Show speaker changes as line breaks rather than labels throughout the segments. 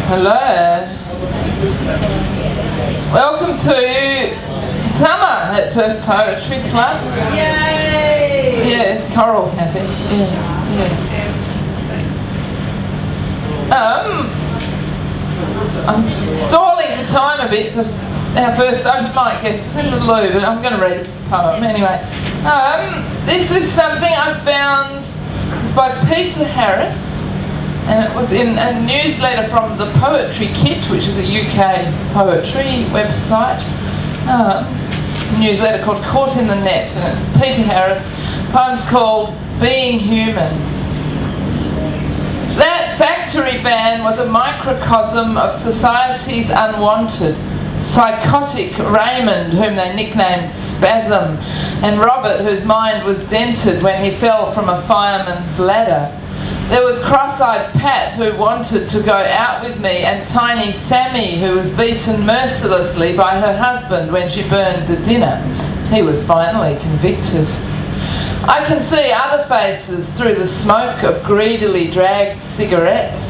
Hello. Welcome to summer at Perth Poetry Club.
Yay!
Yeah, Coral's happy. I'm stalling for time a bit because our first open mic guest is in the loo, but I'm going to read a poem anyway. This is something I found. It's by Peter Harris, and it was in a newsletter from the Poetry Kit, which is a UK poetry website. A newsletter called Caught in the Net, and it's Peter Harris. The poem's called Being Human. That factory van was a microcosm of society's unwanted. Psychotic Raymond, whom they nicknamed Spasm, and Robert, whose mind was dented when he fell from a fireman's ladder. There was cross-eyed Pat, who wanted to go out with me, and tiny Sammy, who was beaten mercilessly by her husband when she burned the dinner. He was finally convicted. I can see other faces through the smoke of greedily dragged cigarettes.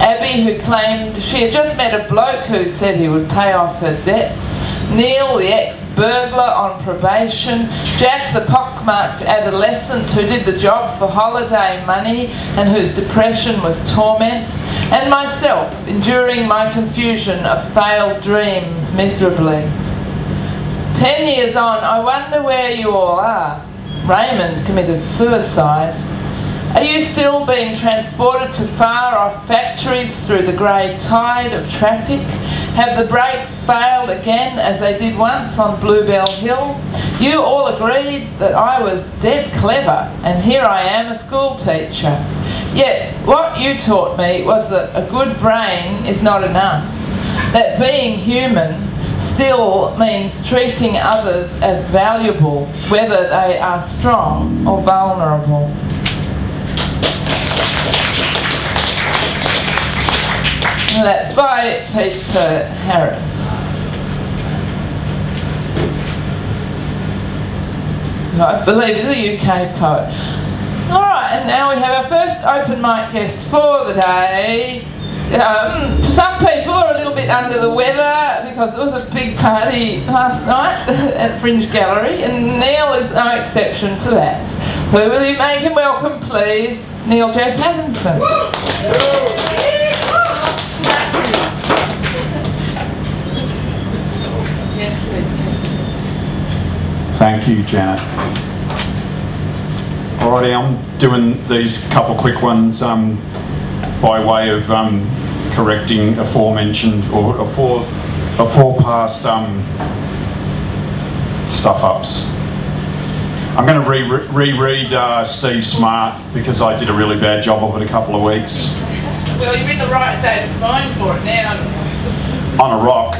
Abby, who claimed she had just met a bloke who said he would pay off her debts. Neil, the ex-burglar on probation. Jack, the pockmarked adolescent who did the job for holiday money and whose depression was torment. And myself, enduring my confusion of failed dreams miserably. 10 years on, I wonder where you all are. Raymond committed suicide. Are you still being transported to far-off factories through the grey tide of traffic? Have the brakes failed again as they did once on Bluebell Hill? You all agreed that I was dead clever, and here I am, a school teacher. Yet what you taught me was that a good brain is not enough, that being human still means treating others as valuable, whether they are strong or vulnerable. And that's by Peter Harris. I believe he's a UK poet. Alright, and now we have our first open mic guest for the day. Some people are a little bit under the weather because it was a big party last night at Fringe Gallery, and Neil is no exception to that. So will you make him welcome, please? Neil J. Pattinson.
Thank you, Janet. Alrighty, I'm doing these couple quick ones by way of correcting aforementioned or afore past stuff-ups. I'm going to reread Steve Smart because I did a really bad job of it a couple of weeks.
Well, you're in the right state of mind for it now.
On a rock.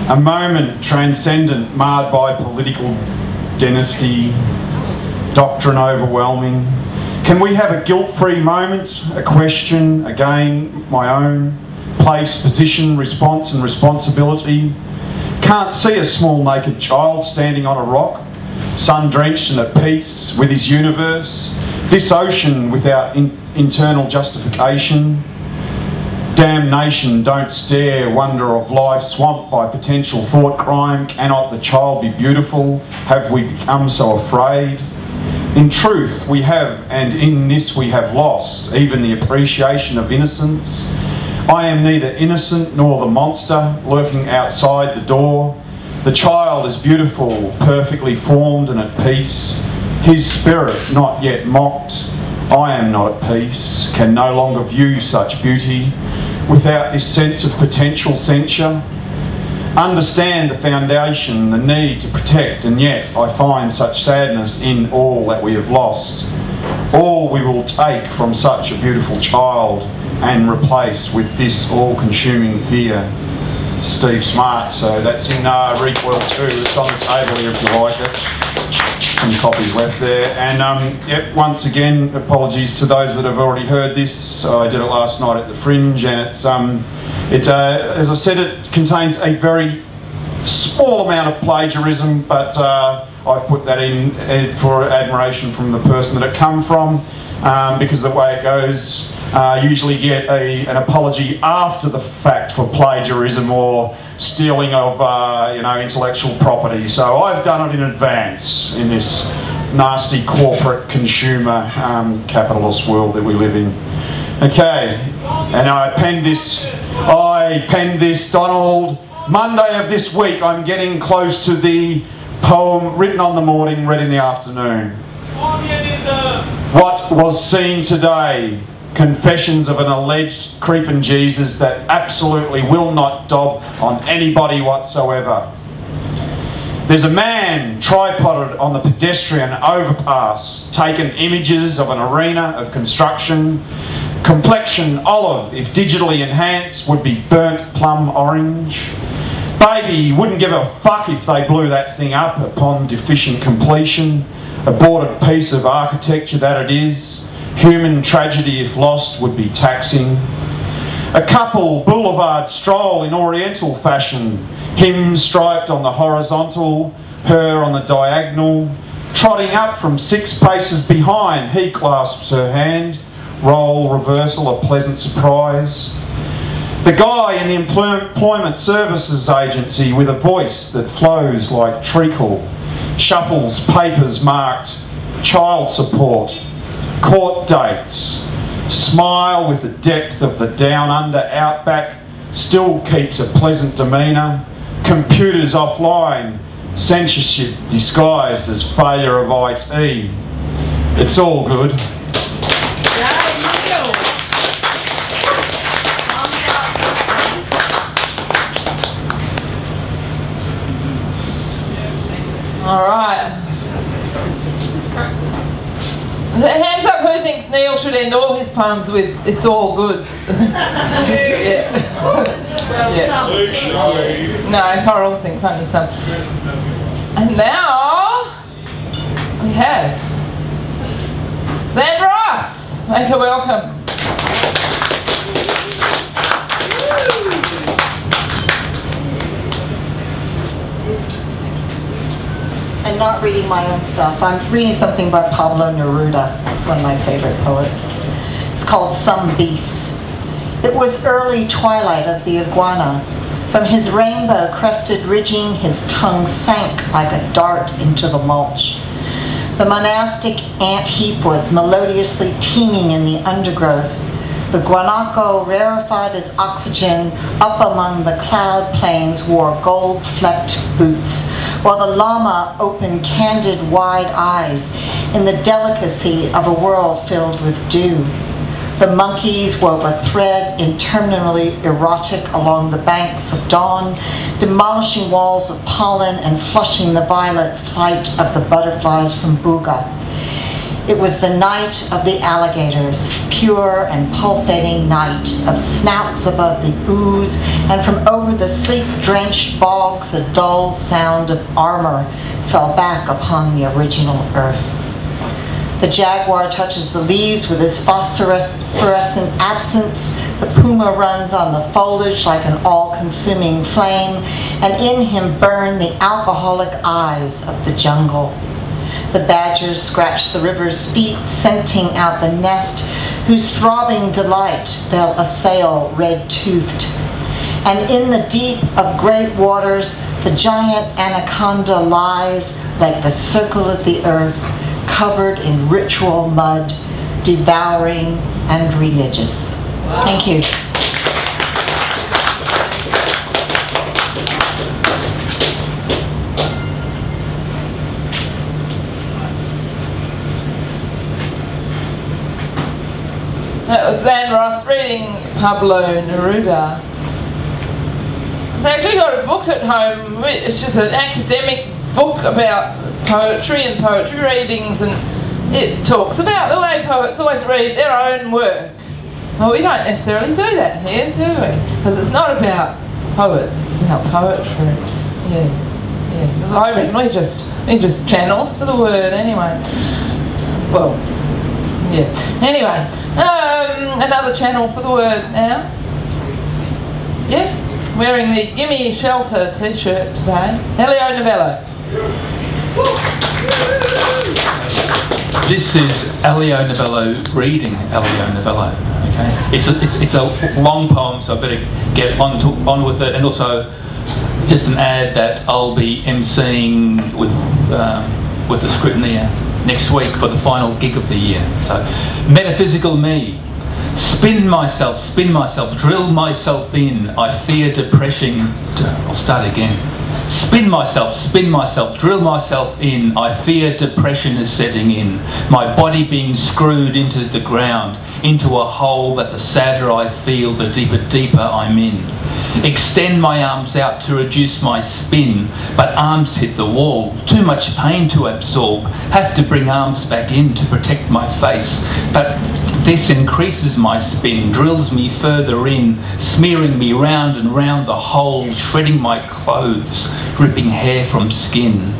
A moment transcendent, marred by political dynasty, doctrine overwhelming. Can we have a guilt-free moment, a question, again, my own, place, position, response and responsibility? Can't see a small naked child standing on a rock, sun-drenched and at peace with his universe, this ocean without internal justification. Damnation, don't stare, wonder of life, swamped by potential thought crime. Cannot the child be beautiful? Have we become so afraid? In truth, we have, and in this we have lost, even the appreciation of innocence. I am neither innocent nor the monster lurking outside the door. The child is beautiful, perfectly formed and at peace. His spirit not yet mocked. I am not at peace, can no longer view such beauty without this sense of potential censure. Understand the foundation, the need to protect, and yet I find such sadness in all that we have lost. All we will take from such a beautiful child and replace with this all-consuming fear. Steve Smart, so that's in Recoil 2, it's on the table here if you like it. Some copies left there, and yep, once again apologies to those that have already heard this. I did it last night at the Fringe, and it's as I said, it contains a very small amount of plagiarism, but I've put that in for admiration from the person that it come from. because the way it goes, usually get an apology after the fact for plagiarism or stealing of intellectual property. So I've done it in advance in this nasty corporate consumer capitalist world that we live in. Okay, and I penned this, Donald, Monday of this week. I'm getting close to the poem written on the morning, read in the afternoon. What was seen today? Confessions of an alleged creeping Jesus that absolutely will not dob on anybody whatsoever. There's a man tripoded on the pedestrian overpass, taking images of an arena of construction. Complexion olive, if digitally enhanced, would be burnt plum orange. Baby wouldn't give a fuck if they blew that thing up upon deficient completion. Aborted piece of architecture that it is. Human tragedy if lost would be taxing. A couple boulevard stroll in oriental fashion. Him striped on the horizontal, her on the diagonal. Trotting up from 6 paces behind, he clasps her hand. Role reversal, a pleasant surprise. The guy in the Employment Services Agency with a voice that flows like treacle, shuffles papers marked child support, court dates, smile with the depth of the down under outback, still keeps a pleasant demeanour, computers offline, censorship disguised as failure of IT. It's all good.
All right. Hands up who thinks Neil should end all his poems with "It's all good." Yeah. No, Coral thinks only some. And now we have Zan Ross. Make her welcome.
I'm not reading my own stuff. I'm reading something by Pablo Neruda. It's one of my favorite poets. It's called Some Beasts. It was early twilight of the iguana. From his rainbow-crested ridging, his tongue sank like a dart into the mulch. The monastic ant heap was melodiously teeming in the undergrowth. The guanaco, rarefied as oxygen, up among the cloud plains wore gold-flecked boots, while the llama opened candid, wide eyes in the delicacy of a world filled with dew. The monkeys wove a thread interminably erotic along the banks of dawn, demolishing walls of pollen and flushing the violet flight of the butterflies from Buga. It was the night of the alligators, pure and pulsating night of snouts above the ooze, and from over the sleep-drenched bogs a dull sound of armor fell back upon the original earth. The jaguar touches the leaves with his phosphorescent absence. The puma runs on the foliage like an all-consuming flame, and in him burn the alcoholic eyes of the jungle. The badgers scratch the river's feet, scenting out the nest, whose throbbing delight they'll assail red-toothed. And in the deep of great waters, the giant anaconda lies like the circle of the earth, covered in ritual mud, devouring and religious. Thank you.
That was Zan Ross reading Pablo Neruda. I've actually got a book at home. It's just an academic book about poetry and poetry readings, and it talks about the way poets always read their own work. Well, we don't necessarily do that here, do we? Because it's not about poets, it's about poetry. Yeah. I reckon we just channels for the word anyway. Well, yeah. Anyway, another channel for the word now. Yeah, wearing the Gimme Shelter t-shirt today. Helio Novello.
This is Elio Novello reading Elio Novello. Okay, it's a long poem, so I better get on with it. And also, just an ad that I'll be emceeing with the Scrutineer next week for the final gig of the year. So, metaphysical me. Spin myself, drill myself in. I fear depression. I'll start again. Spin myself, drill myself in. I fear depression is setting in. My body being screwed into the ground, into a hole that the sadder I feel, the deeper I'm in. Extend my arms out to reduce my spin, but arms hit the wall. Too much pain to absorb. Have to bring arms back in to protect my face, but this increases my spin, drills me further in, smearing me round and round the hole, shredding my clothes, ripping hair from skin.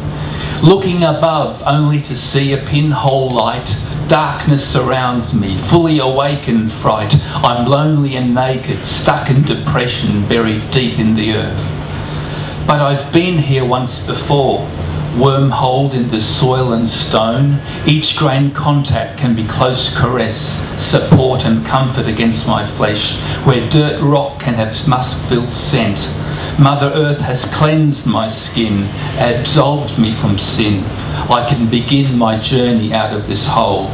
Looking above only to see a pinhole light, darkness surrounds me, fully awake in fright. I'm lonely and naked, stuck in depression, buried deep in the earth. But I've been here once before, wormholed in the soil and stone. Each grain contact can be close caress, support and comfort against my flesh, where dirt rock can have musk-filled scent. Mother Earth has cleansed my skin, absolved me from sin. I can begin my journey out of this hole.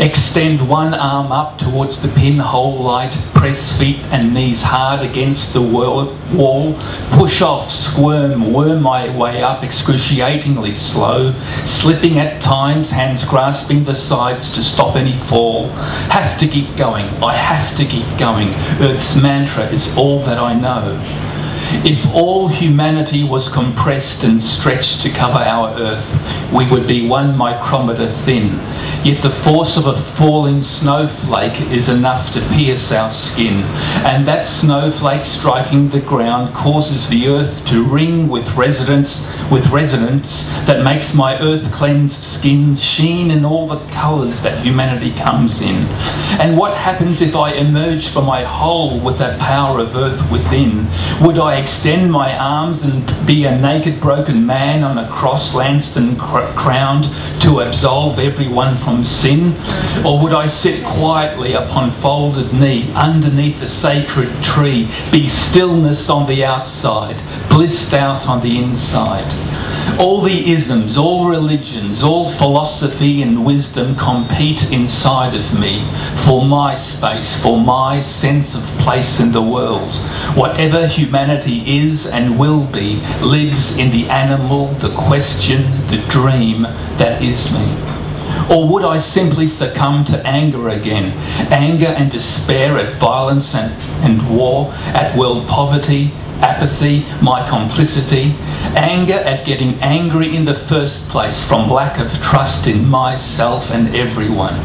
Extend one arm up towards the pinhole light, press feet and knees hard against the wall, push off, squirm, worm my way up excruciatingly slow, slipping at times, hands grasping the sides to stop any fall. Have to keep going, I have to keep going. Earth's mantra is all that I know. If all humanity was compressed and stretched to cover our Earth, we would be 1 micrometer thin. Yet the force of a falling snowflake is enough to pierce our skin, and that snowflake striking the ground causes the Earth to ring with resonance that makes my earth-cleansed skin sheen in all the colours that humanity comes in. And what happens if I emerge from my hole with that power of Earth within? Would I extend my arms and be a naked broken man on a cross lanced and crowned to absolve everyone from sin? Or would I sit quietly upon folded knee underneath a sacred tree, be stillness on the outside, blissed out on the inside? All the isms, all religions, all philosophy and wisdom compete inside of me for my space, for my sense of place in the world. Whatever humanity is and will be lives in the animal, the question, the dream that is me. Or would I simply succumb to anger again? Anger and despair at violence and war, at world poverty, apathy, my complicity, anger at getting angry in the first place from lack of trust in myself and everyone.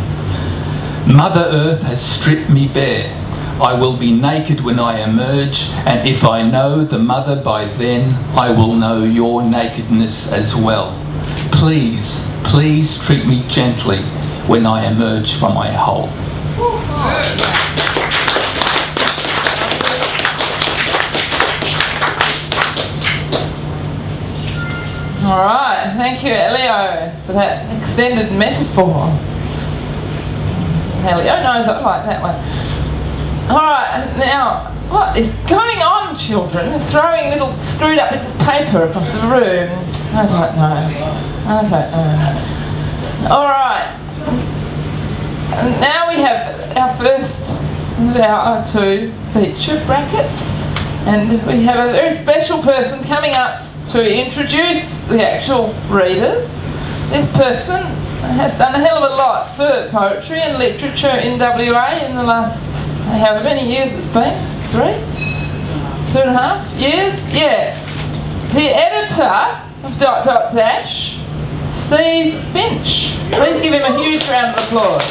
Mother Earth has stripped me bare. I will be naked when I emerge, and if I know the mother by then, I will know your nakedness as well. Please, please treat me gently when I emerge from my hole.
Alright, thank you Elio for that extended metaphor. Elio knows I like that one. Alright, now, what is going on, children? They're throwing little screwed up bits of paper across the room. I don't know. Alright, now we have our first of our 2 feature brackets, and we have a very special person coming up to introduce the actual readers. This person has done a hell of a lot for poetry and literature in WA in the last, however many years it's been, 3? 2.5 years? Yeah. The editor of ... Steve Finch. Please give him a huge round of applause.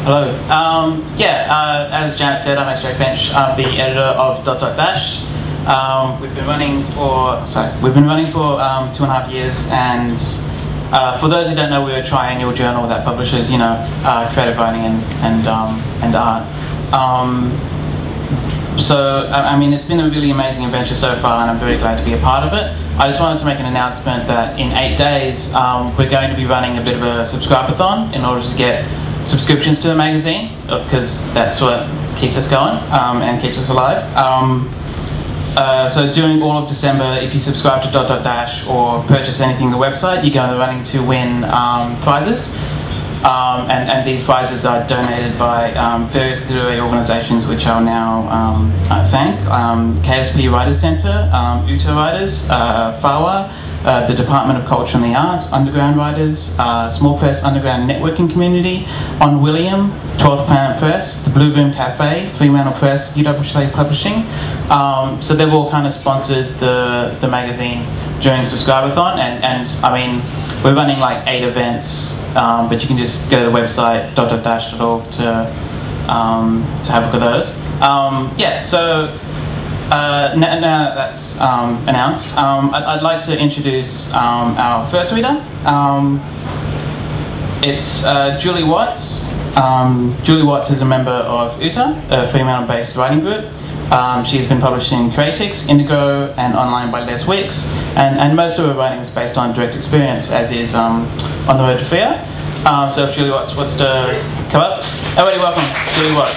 Hello. As Janet said, I'm Steve Finch. I'm the editor of ... We've been running for 2.5 years, and for those who don't know, we're a triennial journal that publishes, creative writing and art. So, I mean, it's been a really amazing adventure so far, and I'm very glad to be a part of it. I just wanted to make an announcement that in 8 days, we're going to be running a bit of a subscribe-a-thon in order to get subscriptions to the magazine, because that's what keeps us going and keeps us alive. So during all of December, if you subscribe to Dash or purchase anything on the website, you're going to be running to win prizes. And these prizes are donated by various literary organisations, which I'll now thank. KSP Writers Centre, UTA Writers, FAWA, the Department of Culture and the Arts, Underground Writers, Small Press Underground Networking Community, On William, 12th Planet Press, the Blue Room Cafe, Fremantle Press, UWA Publishing. So they've all kind of sponsored the magazine during Subscribe-a-thon, and I mean, we're running like 8 events, but you can just go to the website dash.org to have a look at those. Yeah, so now that's announced, I'd like to introduce our first reader. It's Julie Watts. Julie Watts is a member of UTA, a Fremantle-based writing group. She's been published in Creatix, Indigo, and online by Les Wicks, and most of her writing is based on direct experience, as is On the Road to Freer. So if Julie Watts wants to come up, everybody welcome Julie Watts.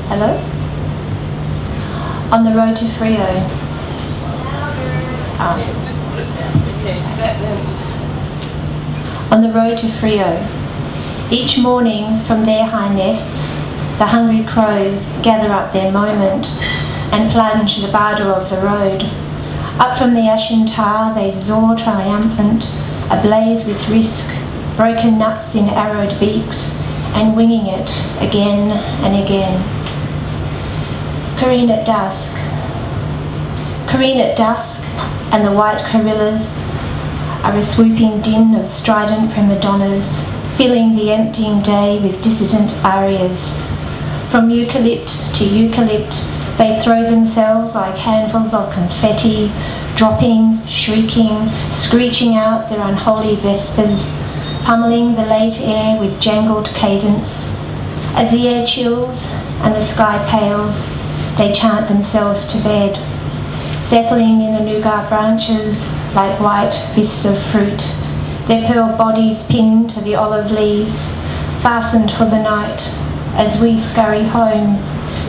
Hello? On the Road to Frio. On the road to Frio. Each morning from their high nests, the hungry crows gather up their moment and plunge the barder of the road. Up from the ashen tar they soar triumphant, ablaze with risk, broken nuts in arrowed beaks, and winging it again and again. Careen at dusk. Careen at dusk, and the white gorillas are a swooping din of strident prima donnas, filling the emptying day with dissident arias. From eucalypt to eucalypt, they throw themselves like handfuls of confetti, dropping, shrieking, screeching out their unholy vespers, pummeling the late air with jangled cadence. As the air chills and the sky pales, they chant themselves to bed, settling in the nougat branches like white wisps of fruit, their pearl bodies pinned to the olive leaves, fastened for the night, as we scurry home,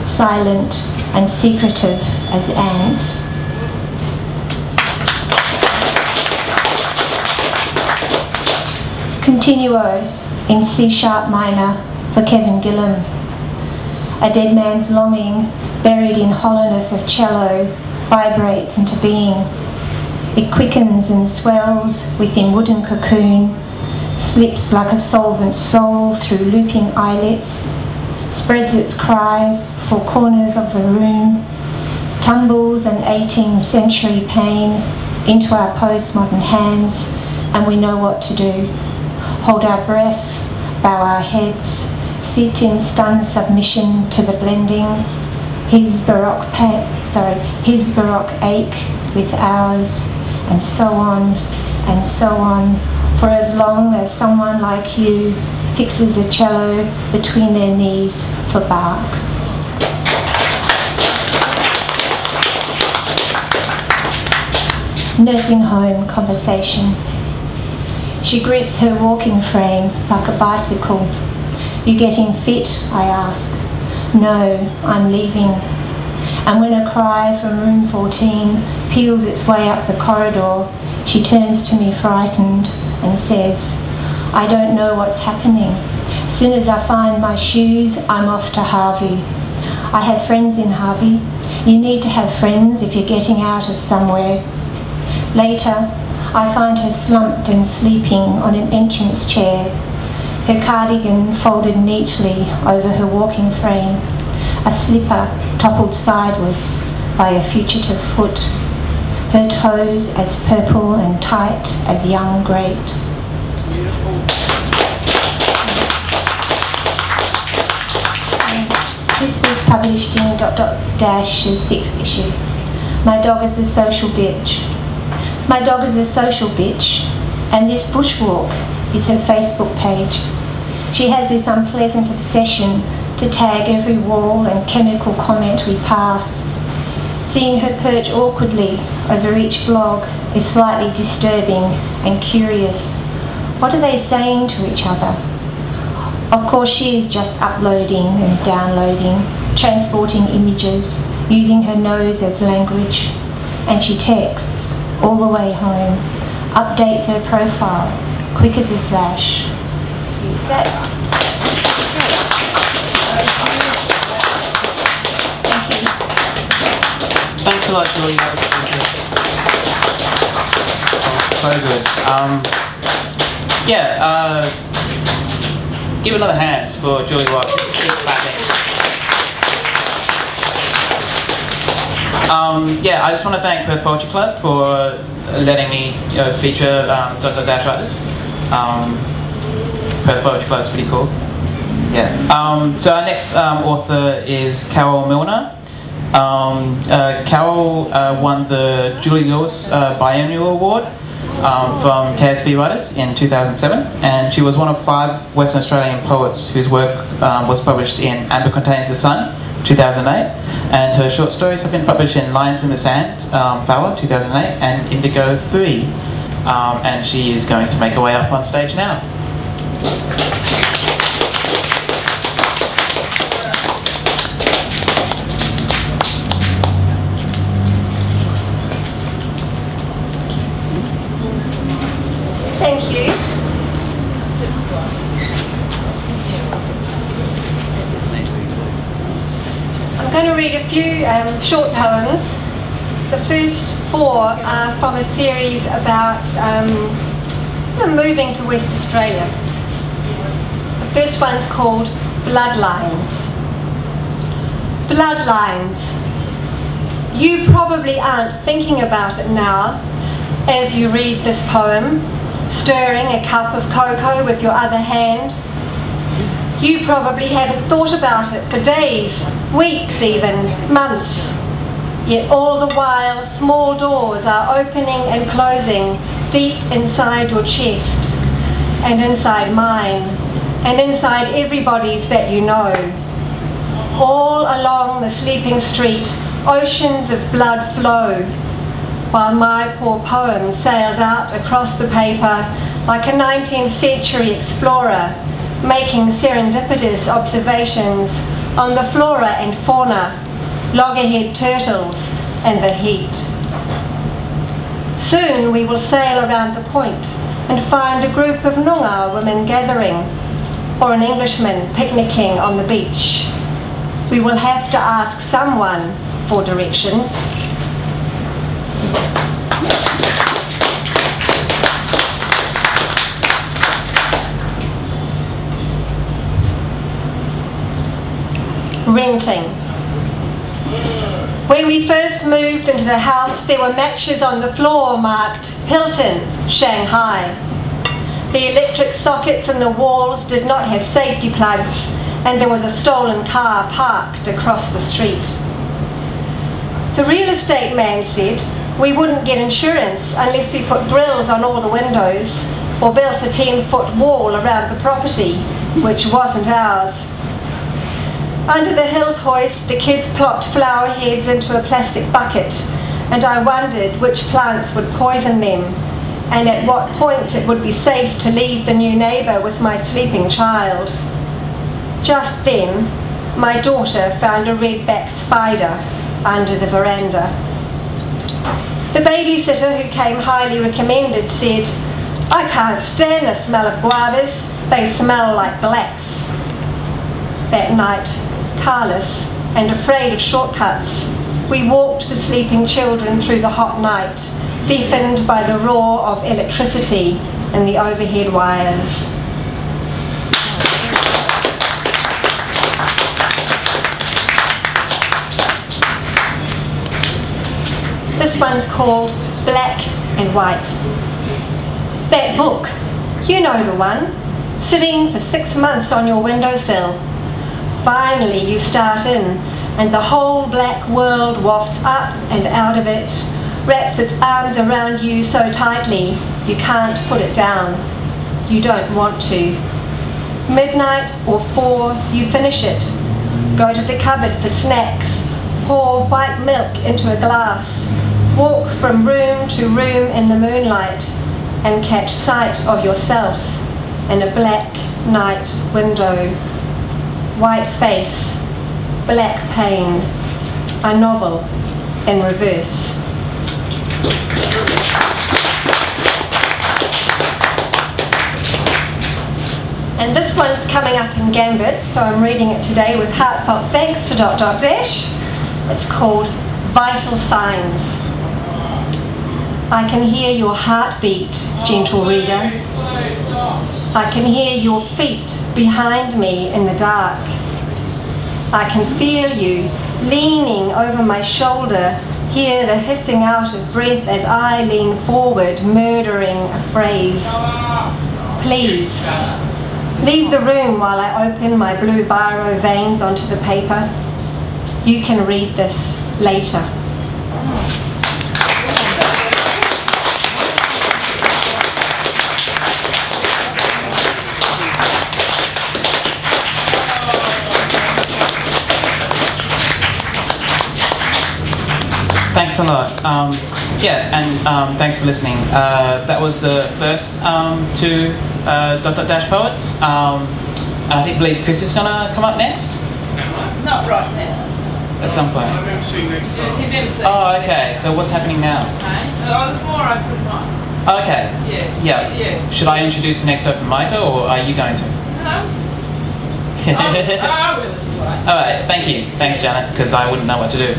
silent and secretive as ants. Continuo in C-sharp minor for Kevin Gillam. A dead man's longing, buried in hollowness of cello, vibrates into being. It quickens and swells within wooden cocoon, slips like a solvent soul through looping eyelets, spreads its cries for corners of the room, tumbles an 18th century pain into our postmodern hands, and we know what to do. Hold our breath, bow our heads, sit in stunned submission to the blending, his baroque ache with ours, and so on, for as long as someone like you fixes a cello between their knees for bark. Nursing home conversation. She grips her walking frame like a bicycle. You getting fit? I ask. No, I'm leaving. And when a cry from room 14 peels its way up the corridor, she turns to me frightened and says, I don't know what's happening. Soon as I find my shoes, I'm off to Harvey. I have friends in Harvey. You need to have friends if you're getting out of somewhere. Later, I find her slumped and sleeping on an entrance chair, her cardigan folded neatly over her walking frame, a slipper toppled sideways by a fugitive foot, her toes as purple and tight as young grapes. This was published in Dash's 6th issue. My dog is a social bitch. My dog is a social bitch. And this bushwalk is her Facebook page. She has this unpleasant obsession to tag every wall and chemical comment we pass. Seeing her perch awkwardly over each blog is slightly disturbing and curious. What are they saying to each other? Of course, she is just uploading and downloading, transporting images, using her nose as language, and she texts all the way home, updates her profile, quick as a flash. Use that.
Thanks a lot, Julie. That was so good. Give another hand for Julie Watt. Keep clapping. I just want to thank Perth Poetry Club for letting me feature Dash writers. Perth Poetry Club is pretty cool. So our next author is Carol Milner. Carol won the Julie Lewis Biennial Award from KSB Writers in 2007, and she was one of 5 Western Australian poets whose work was published in Amber Contains the Sun, 2008, and her short stories have been published in Lines in the Sand, Fowler, 2008, and Indigo 3, and she is going to make her way up on stage now.
Thank you. I'm going to read a few short poems. The first 4 are from a series about moving to West Australia. The first one's called Bloodlines. Bloodlines. You probably aren't thinking about it now as you read this poem, stirring a cup of cocoa with your other hand. You probably haven't thought about it for days, weeks even, months. Yet all the while small doors are opening and closing deep inside your chest, and inside mine, and inside everybody's that you know. All along the sleeping street, oceans of blood flow, while my poor poem sails out across the paper like a 19th century explorer, making serendipitous observations on the flora and fauna, loggerhead turtles, and the heat. Soon we will sail around the point and find a group of Noongar women gathering, or an Englishman picnicking on the beach. We will have to ask someone for directions. Renting. When we first moved into the house, there were matches on the floor marked Hilton, Shanghai. The electric sockets in the walls did not have safety plugs, and there was a stolen car parked across the street. The real estate man said we wouldn't get insurance unless we put grills on all the windows or built a 10-foot wall around the property, which wasn't ours. Under the hills hoist, the kids plopped flower heads into a plastic bucket, and I wondered which plants would poison them, and at what point it would be safe to leave the new neighbour with my sleeping child. Just then, my daughter found a redback spider under the veranda. The babysitter, who came highly recommended, said, "I can't stand the smell of guavas, they smell like blacks." That night, careless and afraid of shortcuts, we walked the sleeping children through the hot night, deafened by the roar of electricity and the overhead wires. This one's called Black and White. That book, you know the one, sitting for 6 months on your windowsill. Finally you start in, and the whole black world wafts up and out of it, wraps its arms around you so tightly you can't put it down. You don't want to. Midnight or 4, you finish it. Go to the cupboard for snacks. Pour white milk into a glass. Walk from room to room in the moonlight and catch sight of yourself in a black night window. White face, black pain, a novel in reverse. And this one's coming up in Gambit, so I'm reading it today with heartfelt thanks to ... It's called Vital Signs. I can hear your heartbeat, gentle reader. I can hear your feet behind me in the dark. I can feel you leaning over my shoulder, hear the hissing out of breath as I lean forward, murdering a phrase. Please, leave the room while I open my blue biro veins onto the paper. You can read this later.
Thanks a lot. Thanks for listening. That was the first 2 ... poets. I believe Chris is going to come up next.
Not right now.
At some point.
Yeah, he's MC.
Oh, okay. So what's happening now?
Okay. There's more open mic.
Okay. Yeah. Should I introduce the next open micer, or are you going to?
No. I will.
All right. Thank you. Thanks, Janet, because I wouldn't know what to do.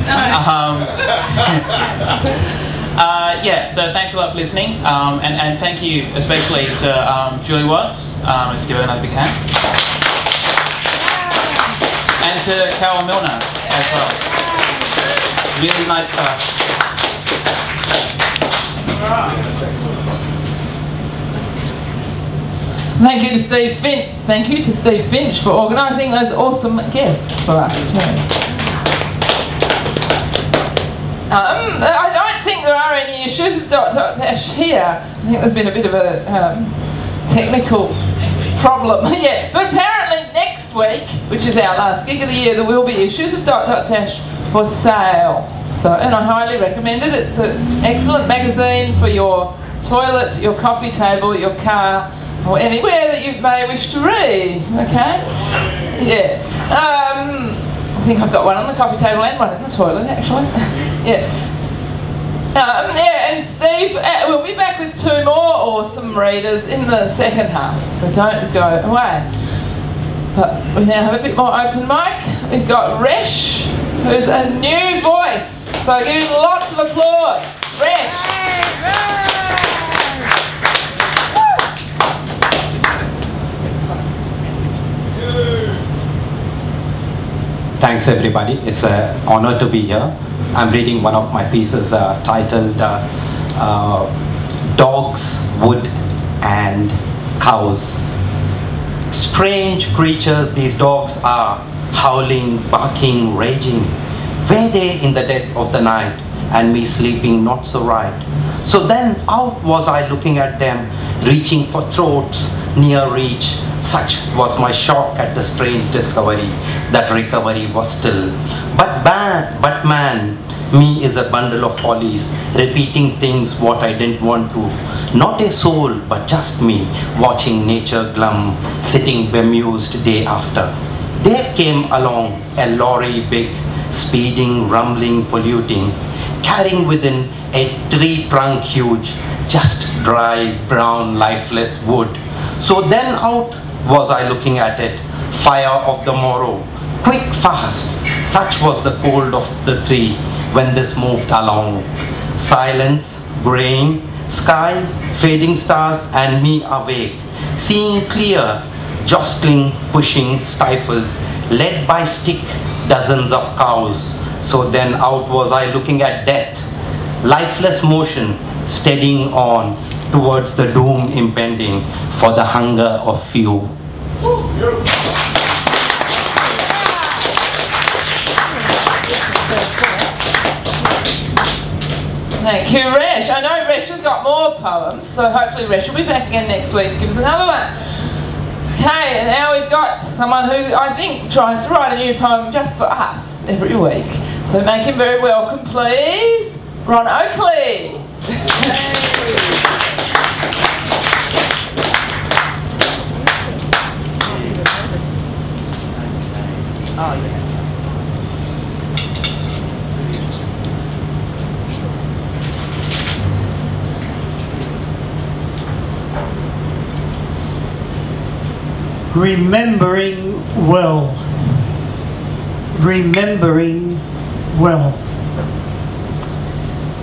So thanks a lot for listening, and thank you especially to Julie Watts. Let's give her another big hand. And to Carol Milner as well. Really nice stuff.
Thank you to Steve Finch. Thank you to Steve Finch for organising those awesome guests for us too. I don't think there are any issues with Dash here. I think there's been a bit of a technical problem. Yeah, but apparently next week, which is our last gig of the year, there will be issues of Dash for sale. So, and I highly recommend it. It's an excellent magazine for your toilet, your coffee table, your car, or anywhere that you may wish to read. Okay? Yeah. I think I've got one on the coffee table and one in the toilet, actually. Yeah. And Steve, we'll be back with 2 more awesome readers in the second half, so don't go away. But we now have a bit more open mic. We've got Resh, who's a new voice, so give him lots of applause. Resh.
Thanks everybody, it's an honor to be here. I'm reading one of my pieces titled Dogs, Wood and Cows. Strange creatures these dogs are, howling, barking, raging. Were they in the dead of the night and me sleeping not so right? So then out was I looking at them, reaching for throats near reach. Such was my shock at the strange discovery that recovery was still. But man, me is a bundle of follies, repeating things what I didn't want to. Not a soul, but just me, watching nature glum, sitting bemused day after. There came along a lorry big, speeding, rumbling, polluting, carrying within a tree trunk huge, just dry, brown, lifeless wood. So then out was I looking at it, fire of the morrow, quick, fast. Such was the cold of the tree when this moved along. Silence, graying, sky, fading stars, and me awake, seeing clear, jostling, pushing, stifled, led by stick, dozens of cows. So then out was I looking at death, lifeless motion, steadying on towards the doom impending for the hunger of few.
Thank you, Resh. I know Resh has got more poems, so hopefully Resh will be back again next week to give us another one. Okay, and now we've got someone who I think tries to write a new poem just for us every week. So make him very welcome, please. Ron Oakley.
Oh, yeah.
Remembering well. Remembering well.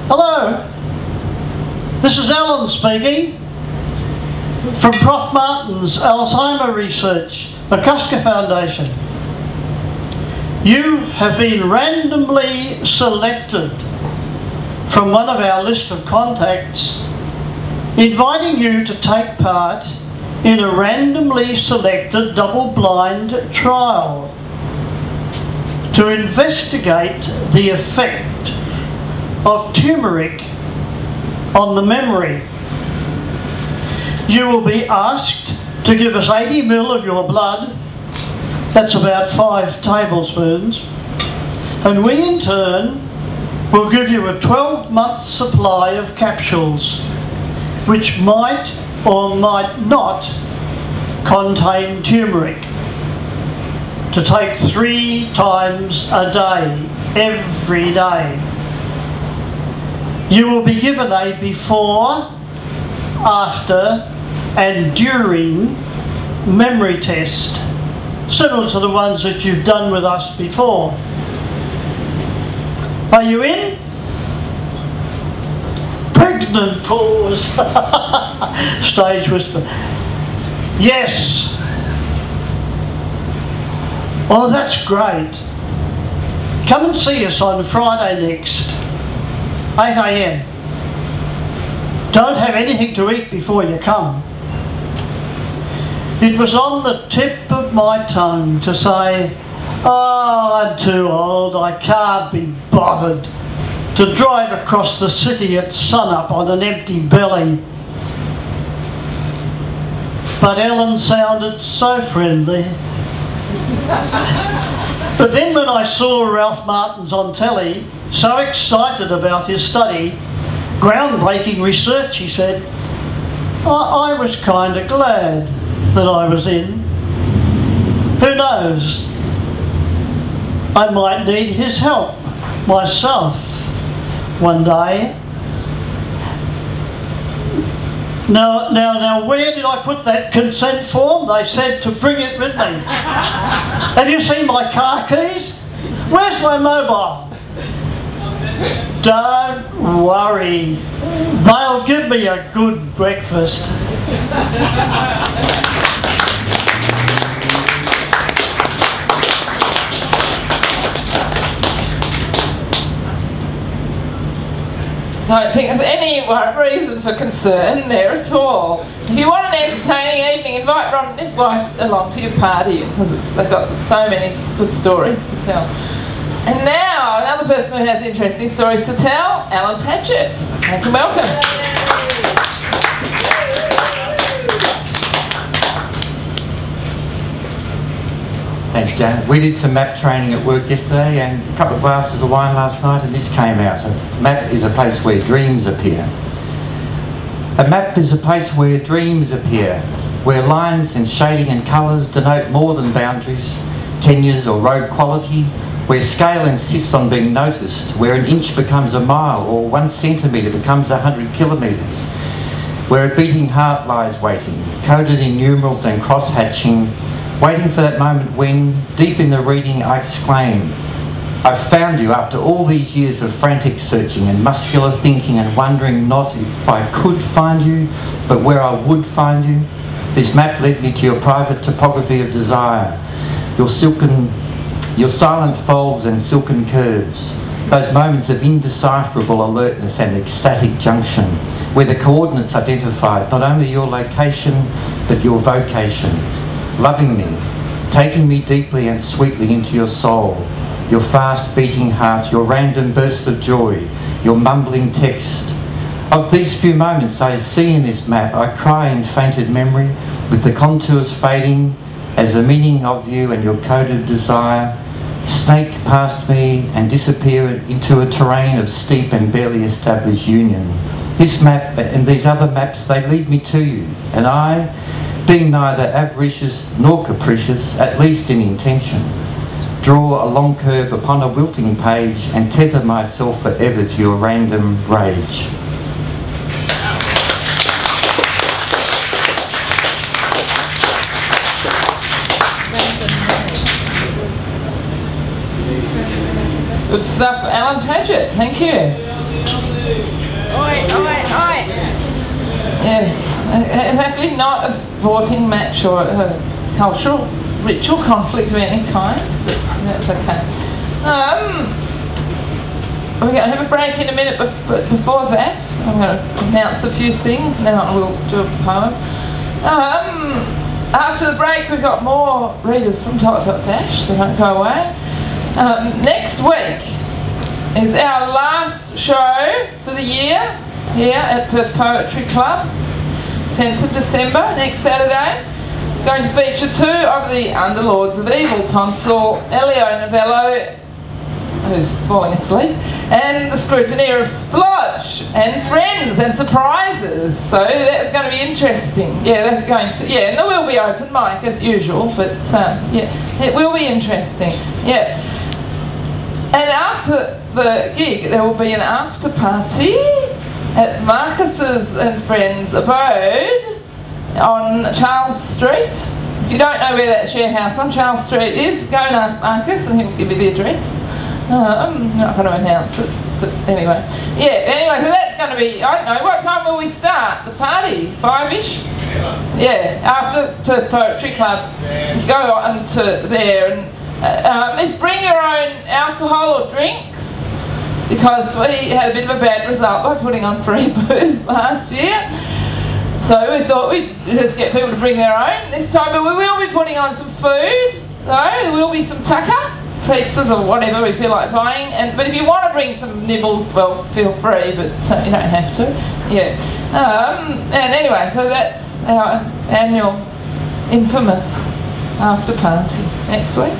Hello, this is Alan speaking from Prof Martin's Alzheimer Research, McCusker Foundation. You have been randomly selected from one of our list of contacts, inviting you to take part in a randomly selected double-blind trial to investigate the effect of turmeric on the memory. You will be asked to give us 80 ml of your blood, that's about 5 tablespoons, and we in turn will give you a 12-month supply of capsules which might or might not contain turmeric, to take 3 times a day, every day. You will be given a before, after and during memory test, similar to the ones that you've done with us before. Are you in? Pregnant pause. Stage whisper. Yes. Oh, that's great. Come and see us on Friday next, 8 AM. Don't have anything to eat before you come. It was on the tip of my tongue to say, oh, I'm too old, I can't be bothered to drive across the city at sunup on an empty belly. But Ellen sounded so friendly. But then when I saw Ralph Martins on telly, so excited about his study, groundbreaking research, he said, I was kind of glad that I was in. Who knows? I might need his help myself one day. Now, where did I put that consent form? They said to bring it with me. Have you seen my car keys? Where's my mobile? Don't worry, they'll give me a good breakfast.
I don't think there's any reason for concern there at all. If you want an entertaining evening, invite Ron and his wife along to your party, because they've got so many good stories to tell. And now, another person who has interesting stories to tell, Alan Patchett. Thank you, welcome.
Thanks, Janet. We did some map training at work yesterday and a couple of glasses of wine last night, and this came out. So map is a place where dreams appear. A map is a place where dreams appear, where lines and shading and colours denote more than boundaries, tenures or road quality, where scale insists on being noticed, where an inch becomes a mile or 1 centimetre becomes 100 kilometres, where a beating heart lies waiting, coded in numerals and cross-hatching, waiting for that moment when, deep in the reading, I exclaim, I've found you after all these years of frantic searching and muscular thinking and wondering not if I could find you, but where I would find you. This map led me to your private topography of desire, your silent folds and silken curves, those moments of indecipherable alertness and ecstatic junction, where the coordinates identified not only your location, but your vocation, loving me, taking me deeply and sweetly into your soul, your fast beating heart, your random bursts of joy, your mumbling text. Of these few moments I see in this map, I cry in fainted memory, with the contours fading as the meaning of you and your coded desire snake past me and disappear into a terrain of steep and barely established union. This map and these other maps, they lead me to you, and I, being neither avaricious nor capricious, at least in intention, draw a long curve upon a wilting page and tether myself forever to your random rage.
Good stuff, Alan Paget. Thank you. Yes, it's actually not a sporting match or a cultural ritual conflict of any kind, but that's okay. We're going to have a break in a minute, but before that, I'm going to announce a few things, and then we'll do a poem. After the break, we've got more readers from Dot Dash, so don't go away. Next week is our last show for the year here at the Poetry Club, 10th of December, next Saturday. It's going to feature two of the Underlords of Evil, Tonsil, Elio Novello, who's falling asleep, and the Scrutineer of Splodge, and friends and surprises. So that's going to be interesting. Yeah, that's going to, yeah, and there will be open mic as usual, but yeah, it will be interesting. Yeah. And after the gig, there will be an after party at Marcus's and Friends Abode on Charles Street. If you don't know where that share house on Charles Street is, go and ask Marcus and he'll give you the address. I'm not going to announce it, but anyway. Yeah, anyway, so that's going to be, I don't know, what time will we start the party? 5-ish? Yeah, after the Poetry Club, go on to there and is bring your own alcohol or drinks, because we had a bit of a bad result by putting on free booze last year. So we thought we'd just get people to bring their own this time, but we will be putting on some food, though. There will be some tucker, pizzas or whatever we feel like buying. But if you want to bring some nibbles, well, feel free, but you don't have to. Yeah. And anyway, so that's our annual infamous after party next week.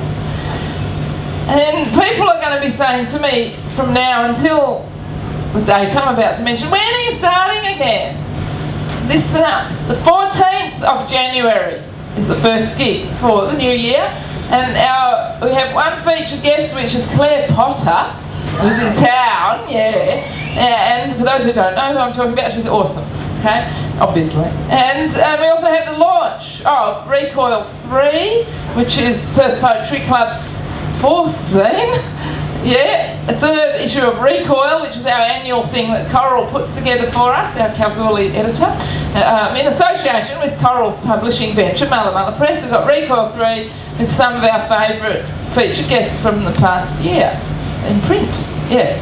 And people are going to be saying to me from now until the date I'm about to mention, when are you starting again? Listen up. The 14th of January is the first gig for the new year. And we have one featured guest, which is Claire Potter, who's in town, yeah. And for those who don't know who I'm talking about, she's awesome, okay, obviously. And we also have the launch of Recoil 3, which is Perth Poetry Club's 4th zine. Yeah, a 3rd issue of Recoil, which is our annual thing that Coral puts together for us, our Kalgoorlie editor, in association with Coral's publishing venture, Mala Mala Press. We've got Recoil 3 with some of our favourite featured guests from the past year in print. Yeah,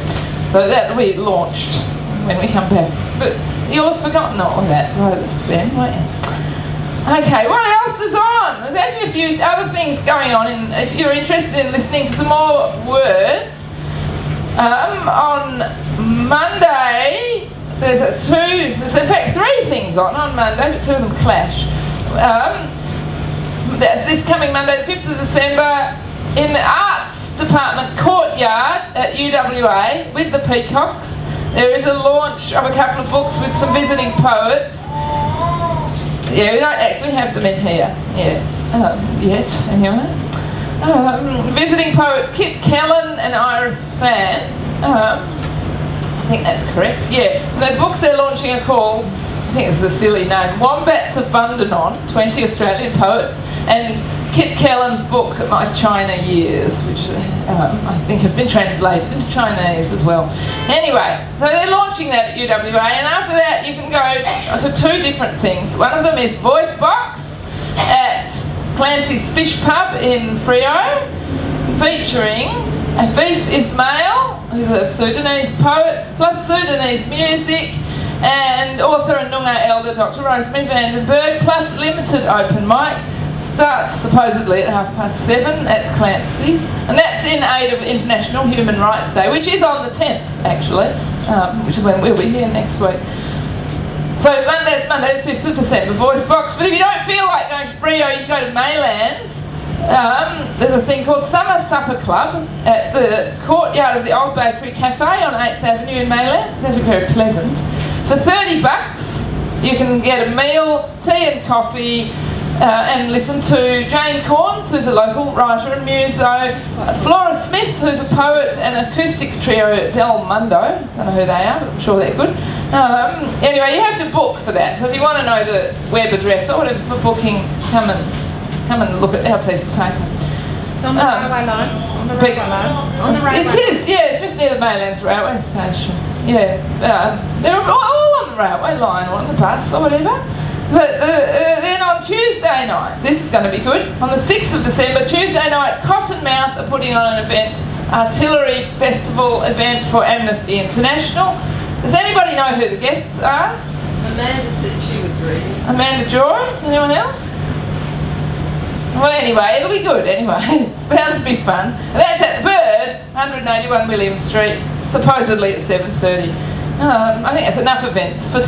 so that will be launched when we come back. But you'll have forgotten all of that by then, won't you? Okay, what else is on? There's actually a few other things going on, and if you're interested in listening to some more words, on Monday, there's in fact 3 things on Monday, but 2 of them clash. That's this coming Monday, the 5th of December, in the Arts Department courtyard at UWA with the Peacocks. There is a launch of a couple of books with some visiting poets. Yeah, we don't actually have them in here, yet, anyway. Visiting poets Kit Kellen and Iris Fan. I think that's correct, yeah. The books they're launching are called, I think it's a silly name, Wombats of Bundanon, 20 Australian Poets, and Kit Kellen's book, My China Years, which I think has been translated into Chinese as well. Anyway, so they're launching that at UWA, and after that you can go to 2 different things. One of them is Voice Box at Clancy's Fish Pub in Freo, featuring Afif Ismail, who's a Sudanese poet, plus Sudanese music, and author and Noongar elder Dr. Rosemary Vandenberg, plus limited open mic. Starts supposedly at 7:30 at Clancy's, and that's in aid of International Human Rights Day, which is on the 10th actually. which is when we'll be here next week. So that's Monday the 5th of December, Voice Box. But if you don't feel like going to Freo, you can go to Maylands. There's a thing called Summer Supper Club at the courtyard of the Old Bakery Cafe on 8th Avenue in Maylands. It's actually very pleasant. For $30, you can get a meal, tea and coffee, and listen to Jane Corns, who's a local writer and muso, Flora Smith, who's a poet, and an acoustic trio, Del Mundo. I don't know who they are, but I'm sure they're good. Anyway, you have to book for that, so if you want to know the web address or whatever for booking, come and look at our piece of paper.
It's on the railway line. On the railway line. On the railway.
It is, yeah, it's just near the Maylands railway station. Yeah, they're all on the railway line or on the bus or whatever. But then on Tuesday night, this is going to be good, on the 6th of December, Tuesday night, Cottonmouth are putting on an event, Artillery Festival event for Amnesty International. Does anybody know who the guests are?
Amanda said she was reading.
Amanda Joy? Anyone else? Well, anyway, it'll be good anyway. It's bound to be fun. And that's at the Bird, 181 William Street, supposedly at 7:30. I think that's enough events for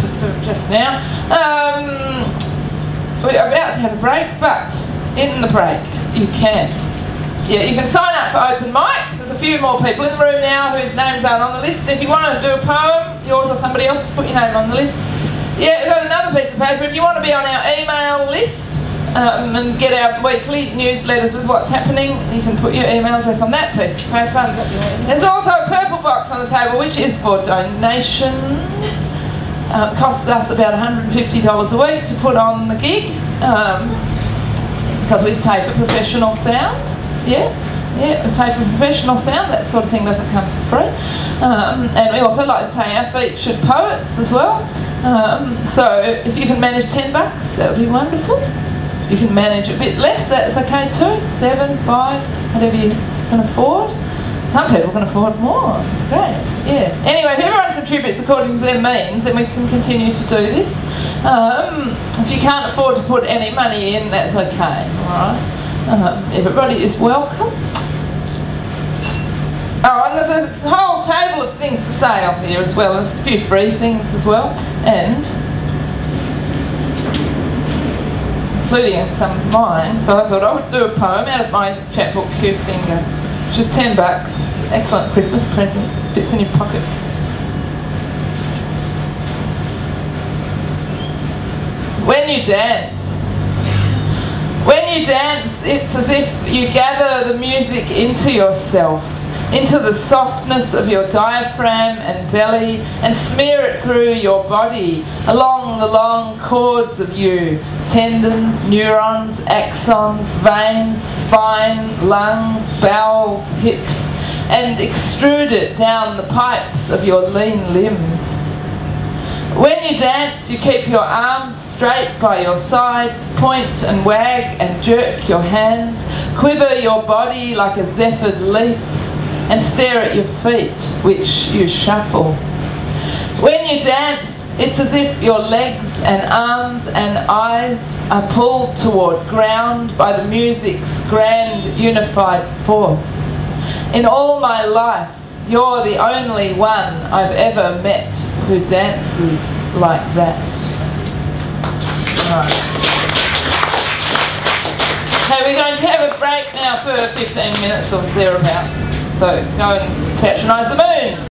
just now. We're about to have a break, but in the break you can sign up for open mic. There's a few more people in the room now whose names aren't on the list. If you want to do a poem, yours or somebody else's, put your name on the list. Yeah, we've got another piece of paper. If you want to be on our email list and get our weekly newsletters with what's happening, you can put your email address on that piece of paper. There's also a purple box on the table, which is for donations. It costs us about $150 a week to put on the gig, because we pay for professional sound. Yeah, we pay for professional sound. That sort of thing doesn't come for free. And we also like to pay our featured poets as well. So if you can manage $10, that would be wonderful. You can manage a bit less, that's okay too. 7, 5, whatever you can afford. Some people can afford more. It's great. Yeah. Anyway, if everyone contributes according to their means, then we can continue to do this. If you can't afford to put any money in, that's okay. Alright. Everybody is welcome. Oh, and there's a whole table of things for sale here as well. There's a few free things as well. And including some of mine, so I thought I would do a poem out of my chapbook Q Finger, which is $10. Excellent Christmas present, fits in your pocket. When you dance, it's as if you gather the music into yourself, into the softness of your diaphragm and belly, and smear it through your body, along the long cords of you, tendons, neurons, axons, veins, spine, lungs, bowels, hips, and extrude it down the pipes of your lean limbs. When you dance, you keep your arms straight by your sides, point and wag and jerk your hands, quiver your body like a zephyred leaf, and stare at your feet, which you shuffle. When you dance, it's as if your legs and arms and eyes are pulled toward ground by the music's grand unified force. In all my life, you're the only one I've ever met who dances like that. Right. So we're going to have a break now for 15 minutes or thereabouts. So go and patronise the moon.